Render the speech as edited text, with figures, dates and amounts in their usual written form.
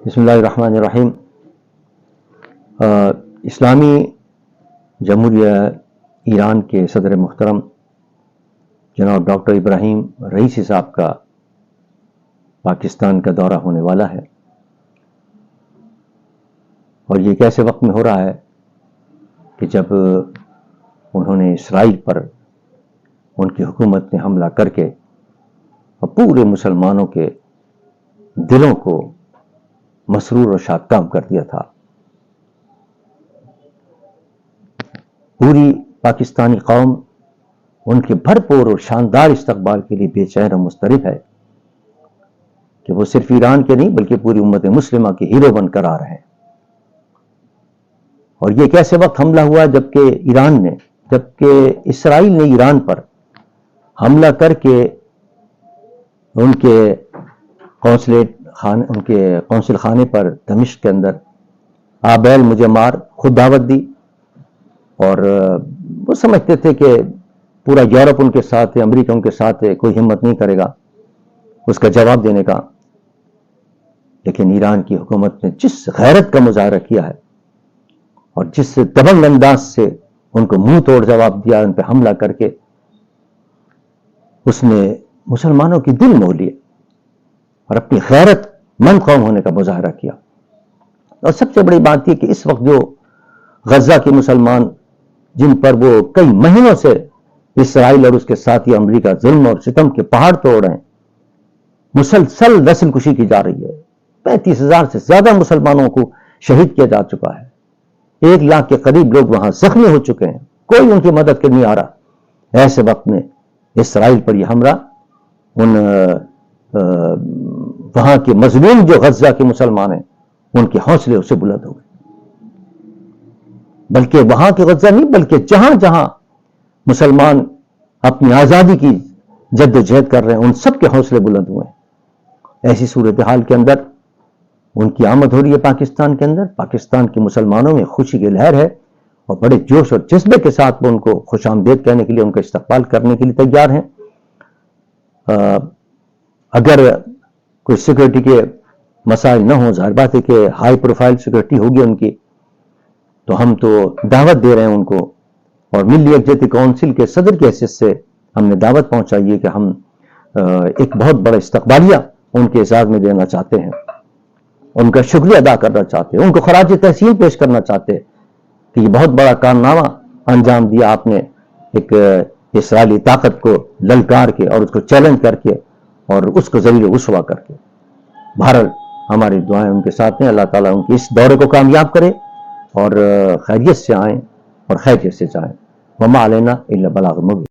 بسم اللہ الرحمن الرحیم۔ اسلامی جمہوریہ ایران کے صدر محترم جناب ڈاکٹر ابراہیم رئیسی صاحب کا پاکستان کا دورہ ہونے والا ہے، اور یہ کیسے وقت میں ہو رہا ہے کہ جب انہوں نے اسرائیل پر ان کی حکومت نے حملہ کر کے پورے مسلمانوں کے دلوں کو مسرور اور شادکام کر دیا تھا۔ پوری پاکستانی قوم ان کے بھرپور اور شاندار استقبال کے لیے بے چین اور مضطرب ہے کہ وہ صرف ایران کے نہیں بلکہ پوری امت مسلمہ کے ہیرو بن کر آ رہے ہیں۔ اور یہ کیسے وقت حملہ ہوا جبکہ اسرائیل نے ایران پر حملہ کر کے ان کے قونصل خانے پر دمشق کے اندر آبیل مجھے مار خود دعوت دی، اور وہ سمجھتے تھے کہ پورا یورپ ان کے ساتھ ہے، امریکہ ان کے ساتھ ہے، کوئی ہمت نہیں کرے گا اس کا جواب دینے کا۔ لیکن ایران کی حکومت نے جس غیرت کا مظاہرہ کیا ہے اور جس دبنگ انداز سے ان کو منہ توڑ جواب دیا، ان پہ حملہ کر کے اس نے مسلمانوں کی دل موہ لیے اور اپنی غیرت مند قوم ہونے کا مظاہرہ کیا۔ اور سب سے بڑی بات یہ کہ اس وقت جو غزہ کے مسلمان جن پر وہ کئی مہینوں سے اسرائیل اور اس کے ساتھی امریکہ ظلم اور ستم کے پہاڑ توڑ رہے ہیں، مسلسل نسل کشی کی جا رہی ہے، 35,000 سے زیادہ مسلمانوں کو شہید کیا جا چکا ہے، 1 لاکھ کے قریب لوگ وہاں زخمی ہو چکے ہیں، کوئی ان کی مدد کے نہیں آ رہا۔ ایسے وقت میں اسرائیل پر یہ حملہ وہاں کے مظلوم جو غزہ کے مسلمان ہیں ان کے حوصلے اسے بلند ہو گئے، بلکہ وہاں کے غزہ نہیں بلکہ جہاں جہاں مسلمان اپنی آزادی کی جد و جہد کر رہے ہیں ان سب کے حوصلے بلند ہوئے ہیں۔ ایسی صورتحال کے اندر ان کی آمد ہو رہی ہے پاکستان کے اندر، پاکستان کے مسلمانوں میں خوشی کی لہر ہے اور بڑے جوش اور جذبے کے ساتھ وہ ان کو خوش آمدید کہنے کے لیے، ان کا استقبال کرنے کے لیے تیار ہیں۔ اگر کوئی سیکورٹی کے مسائل نہ ہوں، ظاہر بات ہے کہ ہائی پروفائل سیکورٹی ہوگی ان کی، تو ہم تو دعوت دے رہے ہیں ان کو، اور ملی یکجہتی کونسل کے صدر کی حیثیت سے ہم نے دعوت پہنچائی ہے کہ ہم ایک بہت بڑا استقبالیہ ان کے اعزاز میں دینا چاہتے ہیں، ان کا شکریہ ادا کرنا چاہتے ہیں، ان کو خراج تحسین پیش کرنا چاہتے ہیں کہ یہ بہت بڑا کارنامہ انجام دیا آپ نے، ایک اسرائیلی طاقت کو للکار کے اور اس کو چیلنج کر کے اور اس کو ذلیل و رسوا کر کے۔ بہرحال ہماری دعائیں ان کے ساتھ ہیں، اللہ تعالیٰ ان کی اس دورے کو کامیاب کرے اور خیریت سے آئیں اور خیریت سے جائیں۔ وما علینا الا البلاغ المبین۔